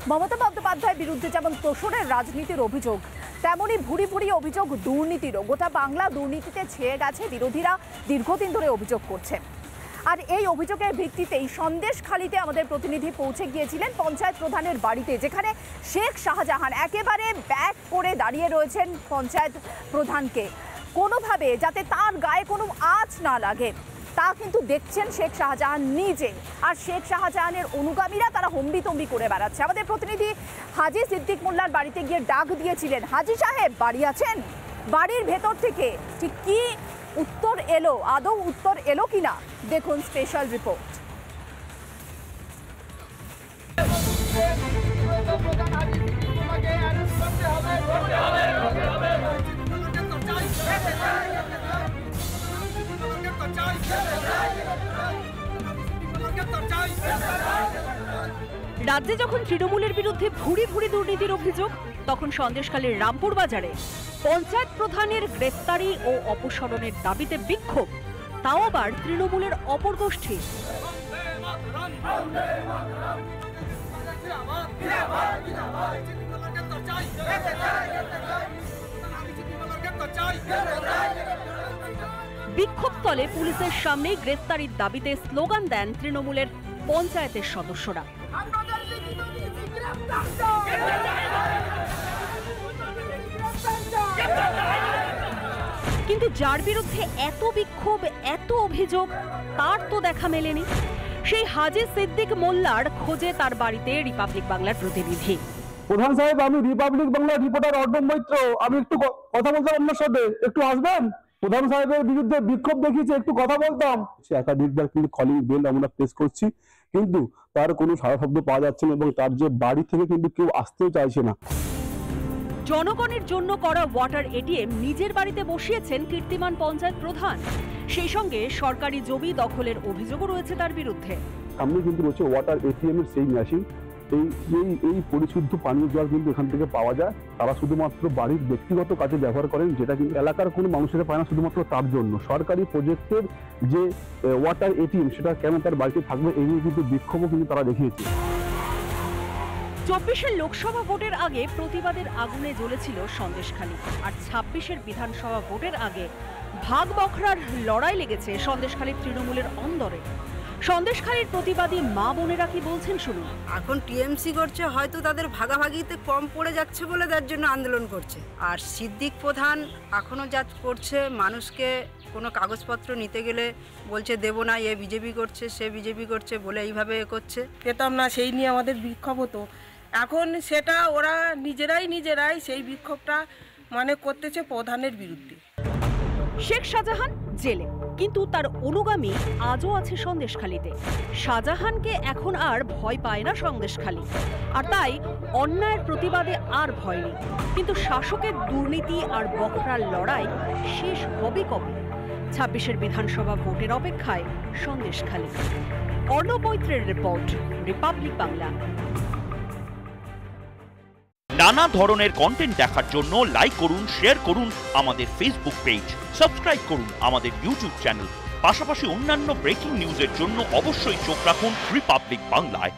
মমতা বন্দ্যোপাধ্যায়ের বিরুদ্ধে যেমন তোষরের রাজনীতির অভিযোগ, তেমনই ভুরি ভুরি অভিযোগ দুর্নীতিরও। গোটা বাংলা দুর্নীতিতে ছেয়ে গেছে, বিরোধীরা দীর্ঘদিন ধরে অভিযোগ করছেন। আর এই অভিযোগের ভিত্তিতেই সন্দেশখালিতে আমাদের প্রতিনিধি পৌঁছে গিয়েছিলেন পঞ্চায়েত প্রধানের বাড়িতে, যেখানে শেখ শাহজাহান একেবারে ব্যাক করে দাঁড়িয়ে রয়েছেন পঞ্চায়েত প্রধানকে, কোনোভাবে যাতে তার গায়ে কোনো আঁচ না লাগে তা কিন্তু দেখছেন শেখ শাহজাহান নিজে। আর শেখ শাহজাহানের অনুগামীরা তারা হম্বিতম্বি করে বেড়াচ্ছে। আমাদের প্রতিনিধি হাজি সিদ্দিক মোল্লার বাড়িতে গিয়ে ডাক দিয়েছিলেন, হাজি সাহেব বাড়ি আছেন? বাড়ির ভেতর থেকে ঠিক কি উত্তর এলো, আদৌ উত্তর এলো কিনা, দেখুন স্পেশাল রিপোর্ট। রাজ্যে যখন তৃণমূলের বিরুদ্ধে ভুরি ভুরি দুর্নীতির অভিযোগ, তখন সন্দেশখালীর রামপুর বাজারে পঞ্চায়েত প্রধানের গ্রেফতারি ও অপসারণের দাবিতে বিক্ষোভ, তাও আবার তৃণমূলের অপর গোষ্ঠী। বিক্ষোভস্থলে পুলিশের সামনেই গ্রেফতারির দাবিতে স্লোগান দেন তৃণমূলের পঞ্চায়েতের সদস্যরা। কিন্তু যার বিরুদ্ধে এত বিক্ষোভ, এত অভিযোগ, তার তো দেখা মেলেনি। সেই হাজি সিদ্দিক মোল্লার খোঁজে তার বাড়িতে রিপাবলিক বাংলার প্রতিনিধি। প্রধান সাহেব, আমি রিপাবলিক বাংলার রিপোর্টার অর্ণব মৈত্র, আমি একটু কথা বলতাম আপনার সাথে, একটু আসবেন? প্রধান সাহেবের বিরুদ্ধে বিক্ষোভ দেখিয়েছে, একটু কথা বলতাম। একাধিকবার কিন্তু কলিং বেল আমরা প্রেস করছি, কিন্তু তার কোনো সাড়া শব্দ পাওয়া যাচ্ছে না এবং তার যে বাড়ি থেকে কিন্তু কেউ আসতেও চাইছে না। জনগণের জন্য করা ওয়াটার এটিএম নিজের বাড়িতে বসিয়েছেন কীর্তিমান পঞ্চায়েত প্রধান। সেই সঙ্গে সরকারি জমি দখলের অভিযোগও রয়েছে তার বিরুদ্ধে। সামনে কিন্তু রয়েছে ওয়াটার এটিএম এর সেই মেশিন। এই পরিশুদ্ধ পানীয় জল কিন্তু এখান থেকে পাওয়া যায়। তারা শুধুমাত্র বাড়ির ব্যক্তিগত কাজে ব্যবহার করেন, যেটা কিন্তু এলাকার কোনো মানুষেরা পায় না, শুধুমাত্র তার জন্য। সরকারি প্রজেক্টের যে ওয়াটার এটিএম, সেটা কেন তার বাড়িতে থাকবে, এই নিয়ে কিন্তু বিক্ষোভও কিন্তু তারা দেখিয়েছে। 24-এর লোকসভা ভোটের আগে প্রতিবাদের আগুনে জ্বলেছিল সন্দেশখালী, আর 26-এর বিধানসভা ভোটের আগে ভাগ বখরার লড়াই লেগেছে সন্দেশখালীর তৃণমূলের অন্দরে। সন্দেশখালীর প্রতিবাদী মা বোনেরা কি বলছেন শুনুন। এখন টিএমসি করছে, হয়তো তাদের ভাগাভাগিতে কম পড়ে যাচ্ছে বলে তার জন্য আন্দোলন করছে। আর সিদ্দিক প্রধান এখনো যা করছে, মানুষকে কোনো কাগজপত্র নিতে গেলে বলছে দেব না, এ বিজেপি করছে, সে বিজেপি করছে বলে এইভাবে করছে। পেতাম না, সেই নিয়ে আমাদের বিক্ষোভ হতো। এখন সেটা ওরা নিজেরাই সেই বিক্ষোভটা করতেছে প্রধানের বিরুদ্ধে। শেখ শাহজাহান জেলে, কিন্তু তার অনুগামী আজও আছে সন্দেশখালীতে। শাহজাহানকে এখন আর ভয় পায় না সন্দেশখালী, আর তাই অন্যায়ের প্রতিবাদে আর ভয় নেই। কিন্তু শাসকের দুর্নীতি আর বখরার লড়াই শেষ হবে কবে? 26-এর বিধানসভা ভোটের অপেক্ষায় সন্দেশখালী। অর্ণব মৈত্রের রিপোর্ট, রিপাবলিক বাংলা। নানা ধরনের কন্টেন্ট দেখার জন্য লাইক করুন, শেয়ার করুন আমাদের ফেসবুক পেজ, সাবস্ক্রাইব করুন আমাদের ইউটিউব চ্যানেল। পাশাপাশি অন্যান্য ব্রেকিং নিউজের জন্য অবশ্যই চোখ রাখুন রিপাবলিক বাংলায়।